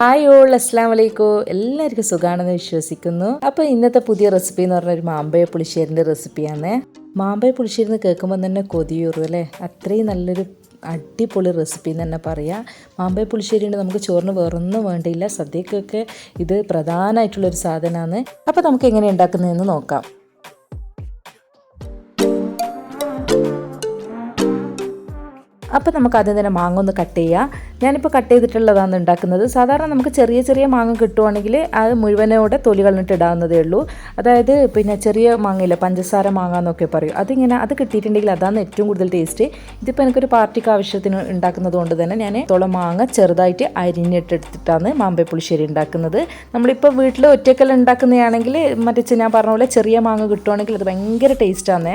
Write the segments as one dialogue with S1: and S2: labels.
S1: Hi all അസ്സാം വലൈക്കും. എല്ലാവർക്കും സുഖമാണെന്ന് വിശ്വസിക്കുന്നു. അപ്പോൾ ഇന്നത്തെ പുതിയ റെസിപ്പി എന്ന് പറഞ്ഞാൽ ഒരു മാമ്പഴ പുളിശ്ശേരിൻ്റെ റെസിപ്പിയാണ്. മാമ്പഴ പുളിശ്ശേരി എന്ന് കേൾക്കുമ്പോൾ തന്നെ കൊതിയൂറും അല്ലേ. അത്രയും നല്ലൊരു അടിപൊളി റെസിപ്പി എന്ന് തന്നെ പറയാം. മാമ്പഴ പുളിശ്ശേരി ഉണ്ട് നമുക്ക് ചോറിന് വേറൊന്നും വേണ്ടിയില്ല. സദ്യക്കൊക്കെ ഇത് പ്രധാനമായിട്ടുള്ളൊരു സാധനമാണ്. അപ്പോൾ നമുക്ക് എങ്ങനെ ഉണ്ടാക്കുന്നതെന്ന് നോക്കാം. അപ്പോൾ നമുക്ക് ആദ്യം തന്നെ മാങ്ങ ഒന്ന് കട്ട് ചെയ്യാം. ഞാനിപ്പോൾ കട്ട് ചെയ്തിട്ടുള്ളതാണ് ഉണ്ടാക്കുന്നത്. സാധാരണ നമുക്ക് ചെറിയ ചെറിയ മാങ്ങ കിട്ടുവാണെങ്കിൽ അത് മുഴുവനോടെ തൊലി കളഞ്ഞിട്ട് ഇടാവുന്നതേ ഉള്ളൂ. അതായത് പിന്നെ ചെറിയ മാങ്ങയില്ല, പഞ്ചസാര മാങ്ങ എന്നൊക്കെ പറയും. അത് കിട്ടിയിട്ടുണ്ടെങ്കിൽ അതാണ് ഏറ്റവും കൂടുതൽ ടേസ്റ്റ്. ഇതിപ്പോൾ എനിക്കൊരു പാർട്ടിക്ക് ആവശ്യത്തിന് ഉണ്ടാക്കുന്നത് കൊണ്ട് തന്നെ ഞാൻ തോളം മാങ്ങ ചെറുതായിട്ട് അരിഞ്ഞിട്ടെടുത്തിട്ടാണ് മാമ്പഴ പുളിശ്ശേരി ഉണ്ടാക്കുന്നത്. നമ്മളിപ്പോൾ വീട്ടിൽ ഒറ്റയ്ക്കെല്ലാം ഉണ്ടാക്കുന്നതാണെങ്കിൽ മറ്റേ ഞാൻ പറഞ്ഞ പോലെ ചെറിയ മാങ്ങ കിട്ടുവാണെങ്കിൽ അത് ഭയങ്കര ടേസ്റ്റാണ്.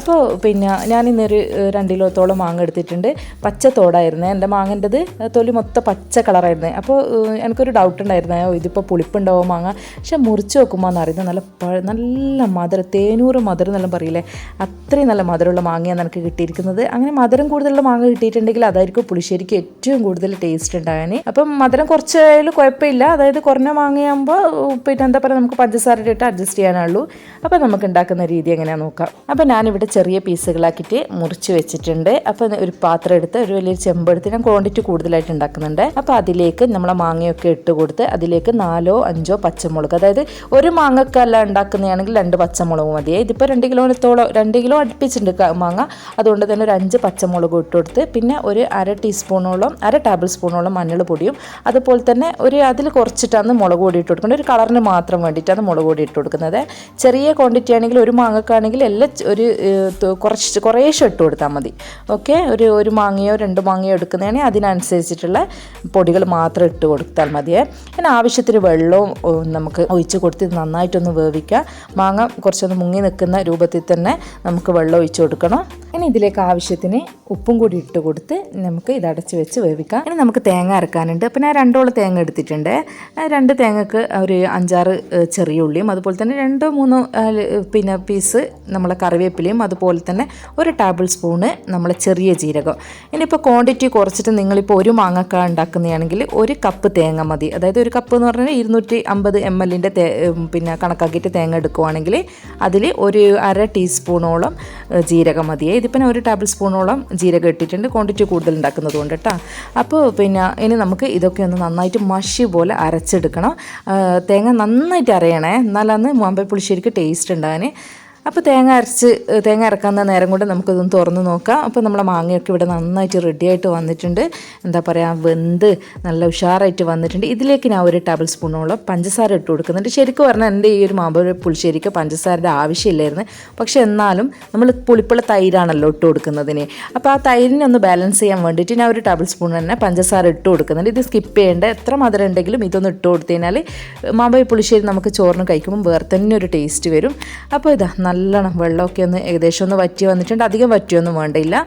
S1: അപ്പോൾ പിന്നെ ഞാനിന്നൊരു 2 കിലോത്തോളം മാങ്ങ എടുത്തിട്ടുണ്ട്. പച്ച തോടായിരുന്നു എൻ്റെ മാങ്ങൻ്റെത്. തൊലി മൊത്തം പച്ച കളറായിരുന്നു. അപ്പോൾ എനിക്കൊരു ഡൗട്ട് ഉണ്ടായിരുന്നു, ഇതിപ്പോൾ പുളിപ്പുണ്ടാവും മാങ്ങ. പക്ഷെ മുറിച്ച് നോക്കുമ്പോൾ എന്നറിയുന്നത് നല്ല മധുരം, തേനൂറ് മധുരം എന്നെല്ലാം പറയില്ലേ, അത്രയും നല്ല മധുരമുള്ള മാങ്ങയാണ് എനിക്ക് കിട്ടിയിരിക്കുന്നത്. അങ്ങനെ മധുരം കൂടുതലുള്ള മാങ്ങ കിട്ടിയിട്ടുണ്ടെങ്കിൽ അതായിരിക്കും പുളിശ്ശേരിക്ക് ഏറ്റവും കൂടുതൽ ടേസ്റ്റ് ഉണ്ടാകാൻ. അപ്പം മധുരം കുറച്ചായാലും കുഴപ്പമില്ല. അതായത് കുറഞ്ഞ മാങ്ങയാകുമ്പോൾ പിന്നെ എന്താ പറയുക, നമുക്ക് പഞ്ചസാര ഇട്ട് അഡ്ജസ്റ്റ് ചെയ്യാനുള്ളൂ. അപ്പോൾ നമുക്ക് ഉണ്ടാക്കുന്ന രീതി എങ്ങനെയാണെന്ന് നോക്കാം. അപ്പോൾ ഞാനിവിടെ ചെറിയ പീസുകളാക്കിയിട്ട് മുറിച്ച് വെച്ചിട്ടുണ്ട്. അപ്പോൾ ഒരു പാത്രം എടുത്ത് ഒരു വലിയൊരു ചെമ്പെടുത്ത് ഞാൻ ക്വാണ്ടിറ്റി കൂടുതലായിട്ട് ഉണ്ടാക്കുന്നുണ്ട്. അപ്പോൾ അതിലേക്ക് നമ്മളെ മാങ്ങയൊക്കെ ഇട്ട് കൊടുത്ത് അതിലേക്ക് 4-5 പച്ചമുളക്, അതായത് ഒരു മാങ്ങക്കല്ല ഉണ്ടാക്കുന്നതാണെങ്കിൽ 2 പച്ചമുളക് മതിയേ. ഇതിപ്പോൾ 2 കിലോ അടുപ്പിച്ചിട്ടുണ്ട് മാങ്ങ. അതുകൊണ്ട് തന്നെ ഒരു 5 പച്ചമുളക് ഇട്ട് കൊടുത്ത് പിന്നെ ഒരു 1 ടേബിൾ സ്പൂണോളം മഞ്ഞൾ പൊടിയും അതുപോലെ തന്നെ അതിൽ കുറച്ചിട്ടാണ് മുളക് പൊടി ഇട്ട് കൊടുക്കുന്നത്. ഒരു കളറിന് മാത്രം വേണ്ടിയിട്ടാണ് മുളക് പൊടി ഇട്ട് കൊടുക്കുന്നത്. ചെറിയ ക്വാണ്ടിറ്റി ആണെങ്കിൽ ഒരു മാങ്ങക്കാണെങ്കിൽ എല്ലാം കുറേശ്ശെ ഇട്ട് കൊടുത്താൽ മതി. ഓക്കെ, ഒരു മാങ്ങയോ 2 മാങ്ങയോ എടുക്കുന്നതാണെങ്കിൽ അതിനനുസരിച്ചിട്ടുള്ള പൊടികൾ മാത്രം ഇട്ട് കൊടുത്താൽ മതിയേ. പിന്നെ ആവശ്യത്തിന് വെള്ളവും നമുക്ക് ഒഴിച്ച് കൊടുത്ത് നന്നായിട്ടൊന്ന് വേവിക്കുക. മാങ്ങ കുറച്ചൊന്ന് മുങ്ങി നിൽക്കുന്ന രൂപത്തിൽ തന്നെ നമുക്ക് വെള്ളം ഒഴിച്ച് കൊടുക്കണം. ഇനി ഇതിലേക്ക് ആവശ്യത്തിന് ഉപ്പും കൂടി ഇട്ട് കൊടുത്ത് നമുക്ക് ഇതടച്ച് വെച്ച് വേവിക്കാം. ഇനി നമുക്ക് തേങ്ങ അരക്കാനുണ്ട്. അപ്പോൾ ഞാൻ 2 തേങ്ങ എടുത്തിട്ടുണ്ട്. 2 തേങ്ങക്ക് ഒരു 5-6 ചെറിയ ഉള്ളിയും അതുപോലെ തന്നെ 2-3 പീസ് നമ്മളെ കറിവേപ്പിലയും അതുപോലെ തന്നെ 1 ടേബിൾ സ്പൂണ് നമ്മളെ ചെറിയ ജീരകം. ഇനിയിപ്പോൾ ക്വാണ്ടിറ്റി കുറച്ചിട്ട് നിങ്ങളിപ്പോൾ ഒരു മാങ്ങക്ക ഉണ്ടാക്കുന്നതാണെങ്കിൽ 1 കപ്പ് തേങ്ങ മതി. അതായത് 1 കപ്പ് എന്ന് പറഞ്ഞാൽ 250 ml കണക്കാക്കിയിട്ട് തേങ്ങ എടുക്കുവാണെങ്കിൽ അതിൽ ഒരു 1/2 ടീസ്പൂണോളം ജീരകം മതിയേ. ഇതിപ്പോൾ 1 ടേബിൾ സ്പൂണോളം ജീരകം ഇട്ടിട്ടുണ്ട്, ക്വാണ്ടിറ്റി കൂടുതൽ ഉണ്ടാക്കുന്നത് കൊണ്ട് കേട്ടോ. അപ്പോൾ ഇനി നമുക്ക് ഇതൊക്കെ ഒന്ന് നന്നായിട്ട് മഷി പോലെ അരച്ചെടുക്കണം. തേങ്ങ നന്നായിട്ട് അരയണേ, എന്നാലാണ് മാമ്പഴ പുളിശ്ശേരിക്ക് ടേസ്റ്റ് ഉണ്ടാകാൻ. അപ്പോൾ തേങ്ങ അരക്കുന്ന നേരം കൊണ്ട് നമുക്കിതൊന്ന് തുറന്ന് നോക്കാം. അപ്പോൾ നമ്മളെ മാങ്ങയൊക്കെ ഇവിടെ നന്നായിട്ട് റെഡിയായിട്ട് വന്നിട്ടുണ്ട്. എന്താ പറയുക, വെന്ത് നല്ല ഉഷാറായിട്ട് വന്നിട്ടുണ്ട്. ഇതിലേക്ക് ഞാൻ 1 ടേബിൾ സ്പൂണോളം പഞ്ചസാര ഇട്ട് കൊടുക്കുന്നുണ്ട്. ശരിക്കും പറഞ്ഞാൽ എൻ്റെ ഈ ഒരു മാമ്പഴ പുളിശ്ശേരിക്ക് പഞ്ചസാരയുടെ ആവശ്യമില്ലായിരുന്നു. പക്ഷേ എന്നാലും നമ്മൾ പുളിപ്പുള്ള തൈരാണല്ലോ ഇട്ട് കൊടുക്കുന്നതിന്. അപ്പോൾ ആ തൈരിനെ ഒന്ന് ബാലൻസ് ചെയ്യാൻ വേണ്ടിയിട്ട് ഞാൻ 1 ടേബിൾ സ്പൂൺ തന്നെ പഞ്ചസാര ഇട്ട് കൊടുക്കുന്നുണ്ട്. ഇത് സ്കിപ്പ് ചെയ്യേണ്ട, എത്ര മധുരം ഉണ്ടെങ്കിലും ഇതൊന്ന് ഇട്ട് കൊടുത്തു കഴിഞ്ഞാൽ മാമ്പഴ പുളിശ്ശേരി നമുക്ക് ചോറിന് കഴിക്കുമ്പോൾ വേറെ തന്നെ ഒരു ടേസ്റ്റ് വരും. അപ്പോൾ നല്ലോണം വെള്ളമൊക്കെ ഒന്ന് ഏകദേശം ഒന്ന് വറ്റി വന്നിട്ടുണ്ട്. അധികം വറ്റിയൊന്നും വേണ്ടിയില്ല.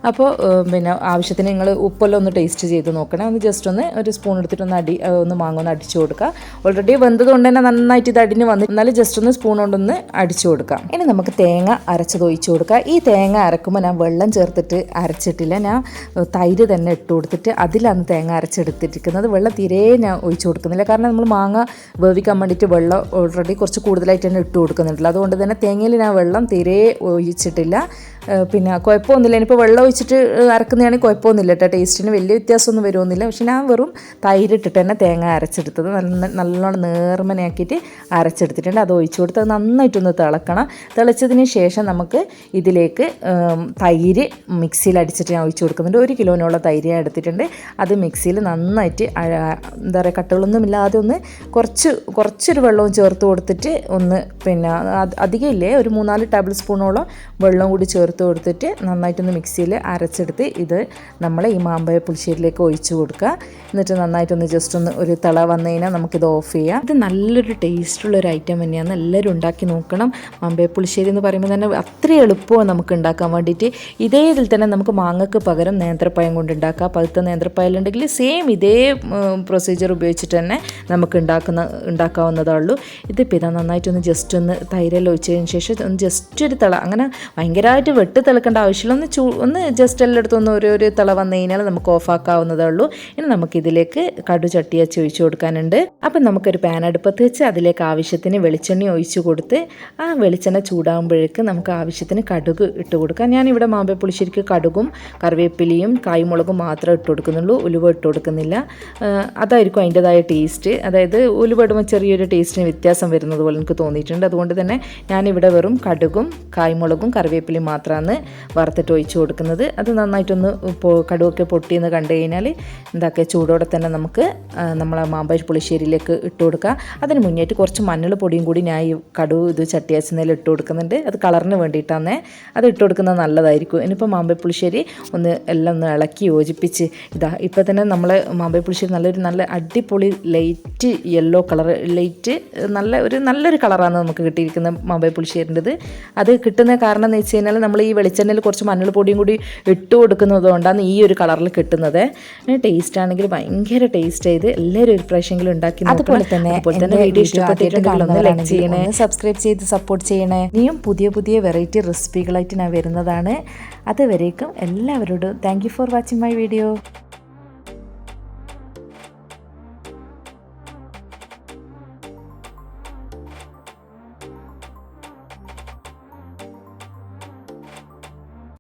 S1: അപ്പോൾ ആവശ്യത്തിന് നിങ്ങൾ ഉപ്പെല്ലാം ഒന്ന് ടേസ്റ്റ് ചെയ്ത് നോക്കണം. ഒന്ന് ജസ്റ്റ് ഒരു സ്പൂൺ എടുത്തിട്ട് ഒന്ന് മാങ്ങ ഒന്ന് അടിച്ചു കൊടുക്കുക. ഓൾറെഡി വെന്തത് കൊണ്ട് തന്നെ നന്നായിട്ട് ഇത് അടിഞ്ഞ് വന്നിട്ട് എന്നാലും ജസ്റ്റ് ഒന്ന് സ്പൂൺ കൊണ്ടൊന്ന് അടിച്ചു കൊടുക്കാം. ഇനി നമുക്ക് തേങ്ങ അരച്ചത് ഒഴിച്ച് കൊടുക്കുക. ഈ തേങ്ങ അരക്കുമ്പോൾ ഞാൻ വെള്ളം ചേർത്തിട്ട് അരച്ചിട്ടില്ല. ഞാൻ തൈര് തന്നെ ഇട്ട് കൊടുത്തിട്ട് അതിലാണ് തേങ്ങ അരച്ചെടുത്തിരിക്കുന്നത്. വെള്ളം തീരെ ഞാൻ ഒഴിച്ച് കൊടുക്കുന്നില്ല. കാരണം നമ്മൾ മാങ്ങ വേവിക്കാൻ വേണ്ടിയിട്ട് വെള്ളം ഓൾറെഡി കുറച്ച് കൂടുതലായിട്ട് തന്നെ ഇട്ട് കൊടുക്കുന്നുണ്ടല്ലോ. അതുകൊണ്ട് തന്നെ തേങ്ങയിൽ ഞാൻ വെള്ളം തീരെ ഒഴിച്ചിട്ടില്ല. കുഴപ്പമൊന്നുമില്ല. ഇനിയിപ്പോൾ വെള്ളം ഒഴിച്ചിട്ട് അരക്കുന്നതാണെങ്കിൽ കുഴപ്പമൊന്നുമില്ല കേട്ടോ. ടേസ്റ്റിന് വലിയ വ്യത്യാസമൊന്നും വരുമൊന്നുമില്ല. പക്ഷെ ഞാൻ വെറും തൈരിട്ടിട്ട് തന്നെ തേങ്ങ അരച്ചെടുത്തത് നല്ലോണം നേർമനയാക്കിയിട്ട് അരച്ചെടുത്തിട്ടുണ്ട്. അത് ഒഴിച്ചു കൊടുത്ത് അത് നന്നായിട്ടൊന്ന് തിളക്കണം. തിളച്ചതിന് ശേഷം നമുക്ക് ഇതിലേക്ക് തൈര് മിക്സിയിൽ അടിച്ചിട്ട് ഞാൻ ഒഴിച്ചു കൊടുക്കുന്നുണ്ട്. 1 കിലോനോളം തൈര് ഞാൻ എടുത്തിട്ടുണ്ട്. അത് മിക്സിയിൽ നന്നായിട്ട് എന്താ പറയുക, കട്ടകളൊന്നും ഇല്ലാതെ ഒന്ന് കുറച്ചൊരു വെള്ളവും ചേർത്ത് കൊടുത്തിട്ട് ഒന്ന് അധികം ഇല്ലേ, ഒരു 3-4 ടേബിൾ സ്പൂണോളം വെള്ളം കൂടി ചേർത്ത് കൊടുത്തിട്ട് നന്നായിട്ടൊന്ന് മിക്സിയിൽ അരച്ചെടുത്ത് ഇത് നമ്മൾ ഈ മാമ്പഴ പുളിശ്ശേരിയിലേക്ക് ഒഴിച്ചു കൊടുക്കുക. എന്നിട്ട് നന്നായിട്ടൊന്ന് ജസ്റ്റ് ഒരു തിള വന്നു കഴിഞ്ഞാൽ നമുക്കിത് ഓഫ് ചെയ്യാം. ഇത് നല്ലൊരു ടേസ്റ്റുള്ളൊരു ഐറ്റം തന്നെയാണ്. എല്ലാവരും ഉണ്ടാക്കി നോക്കണം. മാമ്പഴ പുളിശ്ശേരി എന്ന് പറയുമ്പോൾ തന്നെ അത്ര എളുപ്പമാണ് നമുക്ക് ഉണ്ടാക്കാൻ വേണ്ടിയിട്ട്. ഇതേ ഇതിൽ തന്നെ നമുക്ക് മാങ്ങക്ക് പകരം നേന്ത്രപ്പഴം കൊണ്ട് ഉണ്ടാക്കാം. പഴുത്ത നേന്ത്രപ്പഴം ഉണ്ടെങ്കിൽ സെയിം ഇതേ പ്രൊസീജിയർ ഉപയോഗിച്ചിട്ട് തന്നെ നമുക്ക് ഉണ്ടാക്കാവുന്നതുള്ളൂ. ഇതിപ്പോൾ ഇതാ നന്നായിട്ടൊന്ന് ജസ്റ്റ് ഒന്ന് തൈരെല്ലാം ഒഴിച്ചതിന് ശേഷം ഒന്ന് ജസ്റ്റ് ഒരു തിള, അങ്ങനെ ഭയങ്കരമായിട്ട് വെട്ടി തിളക്കേണ്ട ആവശ്യമില്ല, ഒന്ന് ജസ്റ്റ് എല്ലായിടത്തും ഒന്ന് ഒരു തിള വന്നു കഴിഞ്ഞാൽ നമുക്ക് ഓഫാക്കാവുന്നതേ ഉള്ളൂ. ഇനി നമുക്കിതിലേക്ക് കടു ചട്ടിയച്ച് ഒഴിച്ച് കൊടുക്കാനുണ്ട്. അപ്പം നമുക്കൊരു പാൻ അടുപ്പത്ത് വെച്ച് അതിലേക്ക് ആവശ്യത്തിന് വെളിച്ചെണ്ണ ഒഴിച്ച് കൊടുത്ത് ആ വെളിച്ചെണ്ണ ചൂടാകുമ്പോഴേക്ക് നമുക്ക് ആവശ്യത്തിന് കടുക് ഇട്ട് കൊടുക്കാം. ഞാനിവിടെ മാമ്പഴ പുളിശ്ശേരിക്ക് കടുകും കറിവേപ്പിലയും കായ്മുളകും മാത്രമേ ഇട്ട് കൊടുക്കുന്നുള്ളൂ, ഉലുവ ഇട്ട് കൊടുക്കുന്നില്ല. അതായിരിക്കും അതിൻ്റെതായ ടേസ്റ്റ്. അതായത് ഉലുവ ഇടുമ്പോൾ ചെറിയൊരു ടേസ്റ്റിന് വ്യത്യാസം വരുന്നത് പോലെ എനിക്ക് തോന്നിയിട്ടുണ്ട്. അതുകൊണ്ട് തന്നെ ഞാനിവിടെ വെറും കടുകും കായ്മുളകും കറിവേപ്പിലയും മാത്രമാണ് വറുത്തിട്ട് ഒഴിച്ച് കൊടുക്കുന്നത്. അത് നന്നായിട്ടൊന്ന് കടുകൊക്കെ പൊട്ടിയെന്ന് കണ്ടു കഴിഞ്ഞാൽ എന്താക്കുക, ചൂടോടെ തന്നെ നമുക്ക് നമ്മളെ മാമ്പഴ പുളിശ്ശേരിയിലേക്ക് ഇട്ട് കൊടുക്കുക. അതിന് മുന്നേറ്റ് കുറച്ച് മഞ്ഞൾ പൊടിയും കൂടി ഞാൻ ഈ കടുവ് ഇത് ചട്ടിയാച്ചുന്നതിൽ ഇട്ട് കൊടുക്കുന്നുണ്ട്. അത് കളറിന് വേണ്ടിയിട്ടാണ് അത് ഇട്ട് കൊടുക്കുന്നത്, നല്ലതായിരിക്കും. ഇനിയിപ്പോൾ മാമ്പഴ പുളിശ്ശേരി എല്ലാം ഒന്ന് ഇളക്കി യോജിപ്പിച്ച് ഇപ്പോൾ തന്നെ നമ്മൾ മാമ്പഴ പുളിശ്ശേരി നല്ല അടിപൊളി ലൈറ്റ് യെല്ലോ കളർ, നല്ലൊരു കളറാണ് നമുക്ക് കിട്ടിയിരിക്കുന്ന മാമ്പഴ പുളിശ്ശേരിൻ്റെത്. അത് കിട്ടുന്ന കാരണം എന്ന് വെച്ച് കഴിഞ്ഞാൽ നമ്മൾ ഈ വെളിച്ചെണ്ണയിൽ കുറച്ച് മഞ്ഞൾ പൊടിയും കൂടി ഇട്ട് കൊടുക്കുന്നത് കൊണ്ടാണ് ഈ ഒരു കളറിൽ കിട്ടുന്നത്. ടേസ്റ്റ് ആണെങ്കിൽ ഭയങ്കര ടേസ്റ്റ് ചെയ്ത് എല്ലാവരും ഒരു പ്രാവശ്യമെങ്കിലും ഉണ്ടാക്കി. അതുപോലെ തന്നെ വീഡിയോ ഇഷ്ടപ്പെട്ടിട്ടുണ്ടെങ്കിൽ ഒന്ന് ലൈക്ക് ചെയ്യണേ, സബ്സ്ക്രൈബ് ചെയ്ത് സപ്പോർട്ട് ചെയ്യണേ. ഇനിയും പുതിയ വെറൈറ്റി റെസിപ്പികളായിട്ട് ഞാൻ വരുന്നതാണ്. അതുവരേക്കും എല്ലാവരോടും thank you for watching my video.